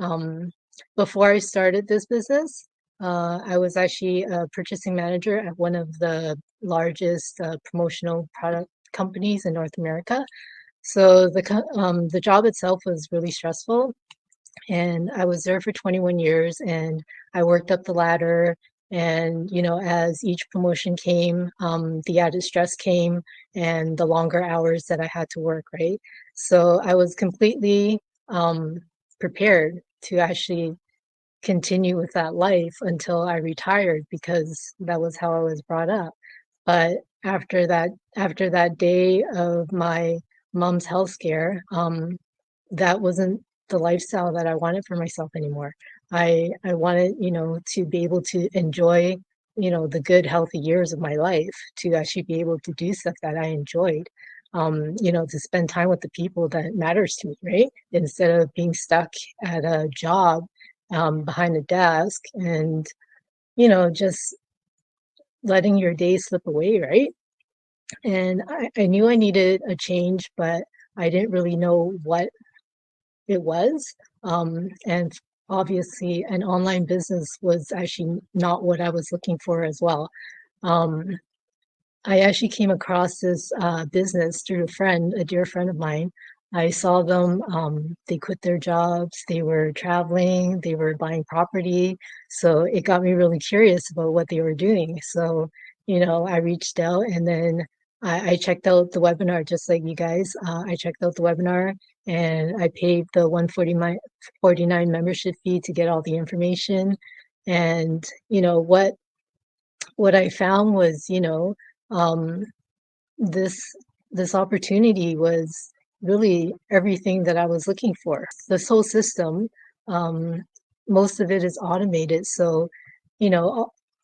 Um, Before I started this business, I was actually a purchasing manager at one of the largest promotional product companies in North America. So the job itself was really stressful, and I was there for 21 years, and I worked up the ladder. And as each promotion came, the added stress came, and the longer hours that I had to work, right? So I was completely um, prepared to actually continue with that life until I retired because that was how I was brought up. But after that day of my mom's health scare, that wasn't the lifestyle that I wanted for myself anymore. I wanted, to be able to enjoy, the good, healthy years of my life, to actually be able to do stuff that I enjoyed. To spend time with the people that matters to me, right? Instead of being stuck at a job behind a desk and, just letting your day slip away, right? And I knew I needed a change, but I didn't really know what it was. And obviously, an online business was actually not what I was looking for as well. Um, I actually came across this business through a friend, a dear friend of mine. I saw them, they quit their jobs, they were traveling, they were buying property. So it got me really curious about what they were doing. So, I reached out, and then I checked out the webinar just like you guys. I checked out the webinar, and I paid the 149 membership fee to get all the information. And, what I found was, um, this this opportunity was really everything that I was looking for. This whole system, um, most of it is automated, so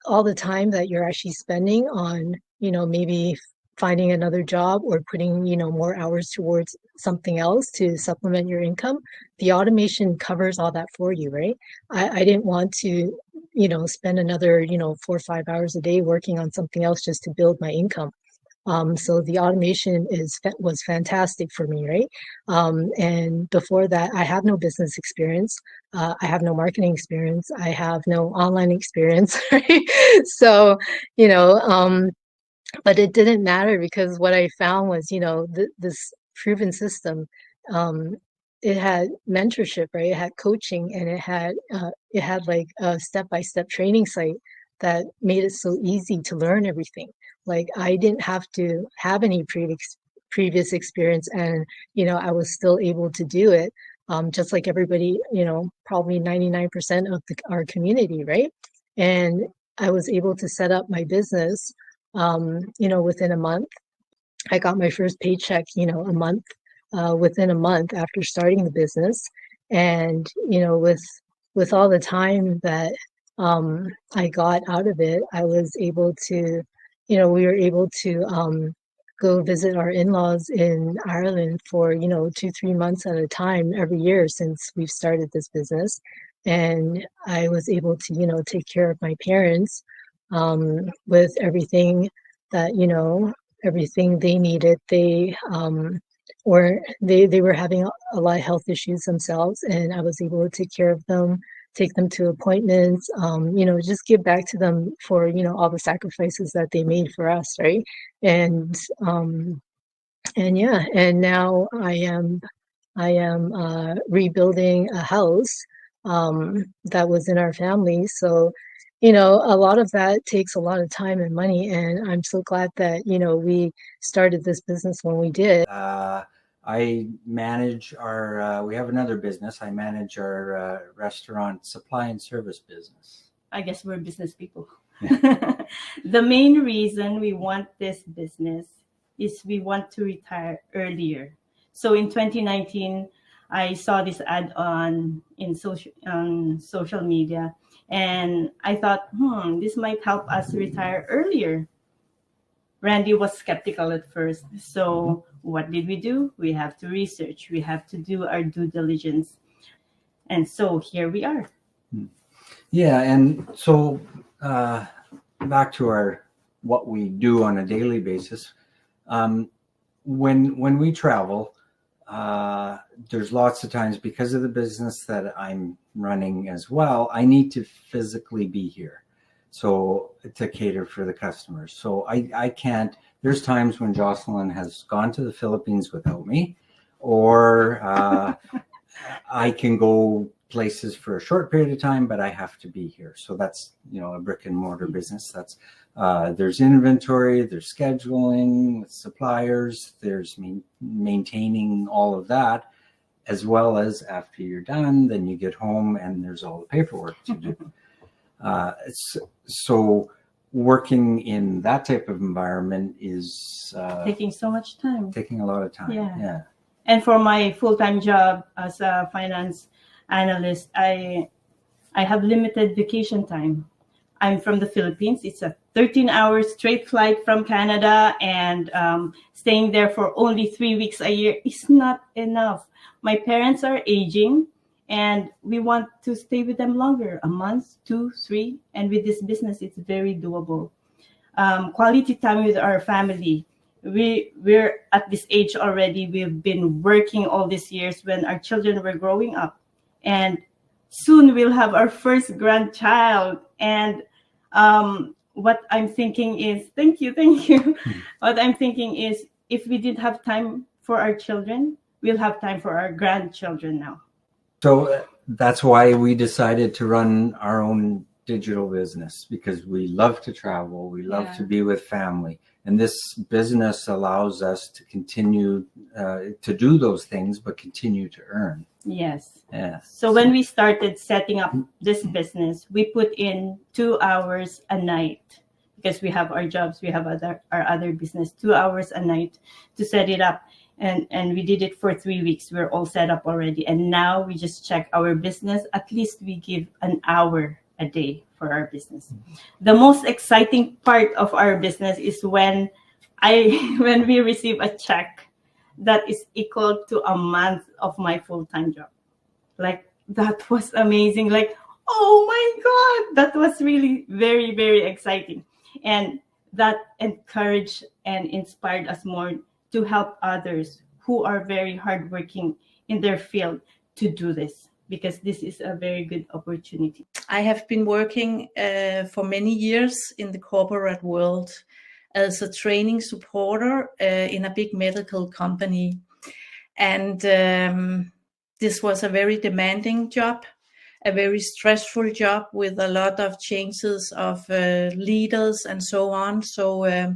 all the time that you're actually spending on, maybe finding another job or putting, more hours towards something else to supplement your income, the automation covers all that for you, right? I didn't want to, spend another, 4 or 5 hours a day working on something else just to build my income. So the automation was fantastic for me, right? And before that, I have no business experience. I have no marketing experience. I have no online experience, right? So, you know, um, but it didn't matter because what I found was, this proven system. Um, it had mentorship, right? It had coaching, and it had like a step-by-step training site that made it so easy to learn everything. Like I didn't have to have any previous experience, and I was still able to do it, just like everybody, probably 99% of our community, right? And I was able to set up my business, within a month. I got my first paycheck, within a month after starting the business. And, with all the time that I got out of it, I was able to, we were able to go visit our in-laws in Ireland for, 2, 3 months at a time every year since we've started this business. And I was able to, take care of my parents with everything that, everything they needed. They were having a lot of health issues themselves, and I was able to take care of them, take them to appointments, just give back to them for, all the sacrifices that they made for us, right? And and yeah, and now I am rebuilding a house that was in our family. So, a lot of that takes a lot of time and money, and I'm so glad that, we started this business when we did. I manage we have another business. I manage our restaurant supply and service business. I guess we're business people. The main reason we want this business is we want to retire earlier. So in 2019, I saw this ad on social media, and I thought, this might help us retire earlier. Randy was skeptical at first. So what did we do? We have to research. We have to do our due diligence. And so here we are. Yeah, and so back to what we do on a daily basis. When we travel, there's lots of times, because of the business that I'm running as well, I need to physically be here, so to cater for the customers. So I can't, there's times when Jocelyn has gone to the Philippines without me, or I can go places for a short period of time, but I have to be here. So that's, a brick and mortar business. That's there's inventory, there's scheduling with suppliers, there's maintaining all of that, as well as after you're done, then you get home and there's all the paperwork to do. So working in that type of environment is taking so much time. Taking a lot of time. Yeah. And for my full-time job as a finance analyst, I have limited vacation time. I'm from the Philippines. It's a 13-hour straight flight from Canada, and staying there for only 3 weeks a year is not enough. My parents are aging, and we want to stay with them longer, a month, 2, 3. And with this business, it's very doable. Quality time with our family. We're at this age already. We've been working all these years when our children were growing up, and soon we'll have our first grandchild. And what I'm thinking is, thank you. What I'm thinking is, if we didn't have time for our children, we'll have time for our grandchildren now. So that's why we decided to run our own digital business, because we love to travel, we love to be with family, and this business allows us to continue to do those things, but continue to earn. Yes. Yeah. So when we started setting up this business, we put in 2 hours a night, because we have our jobs, we have our other business, 2 hours a night to set it up. And we did it for 3 weeks. We're all set up already. And now we just check our business. At least we give an hour a day for our business. The most exciting part of our business is when we receive a check that is equal to a month of my full-time job. Like, that was amazing. Like, oh my God, that was really very, very exciting. And that encouraged and inspired us more to help others who are very hardworking in their field to do this, because this is a very good opportunity. I have been working for many years in the corporate world as a training supporter in a big medical company. And this was a very demanding job, a very stressful job with a lot of changes of leaders and so on. So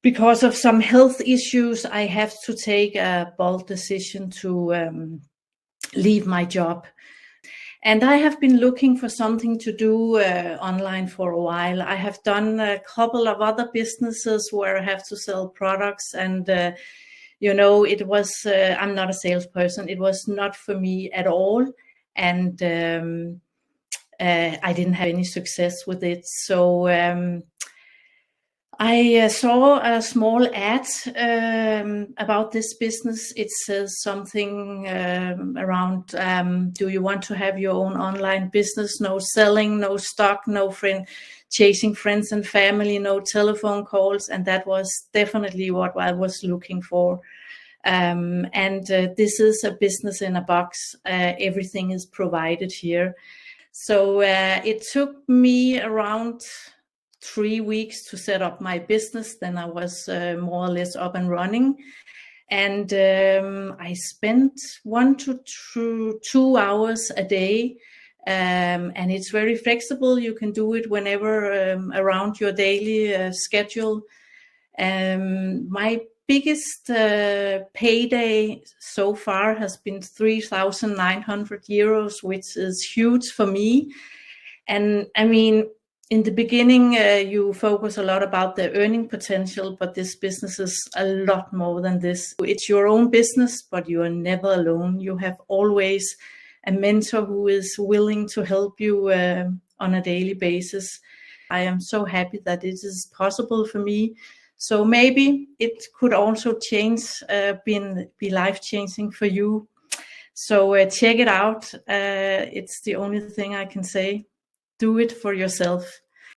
because of some health issues, I have to take a bold decision to leave my job. And I have been looking for something to do online for a while. I have done a couple of other businesses where I have to sell products, and it was, I'm not a salesperson. It was not for me at all. And I didn't have any success with it. So I saw a small ad about this business. It says something around, do you want to have your own online business? No selling, no stock, no chasing friends and family, no telephone calls. And that was definitely what I was looking for. This is a business in a box. Everything is provided here. So it took me around 3 weeks to set up my business. Then I was more or less up and running. And I spent 1 to 2 hours a day. And it's very flexible. You can do it whenever around your daily schedule. My biggest payday so far has been 3,900 euros, which is huge for me. And I mean, in the beginning, you focus a lot about the earning potential, but this business is a lot more than this. It's your own business, but you are never alone. You have always a mentor who is willing to help you on a daily basis. I am so happy that it is possible for me. So maybe it could also be life-changing for you. So check it out. It's the only thing I can say. Do it for yourself.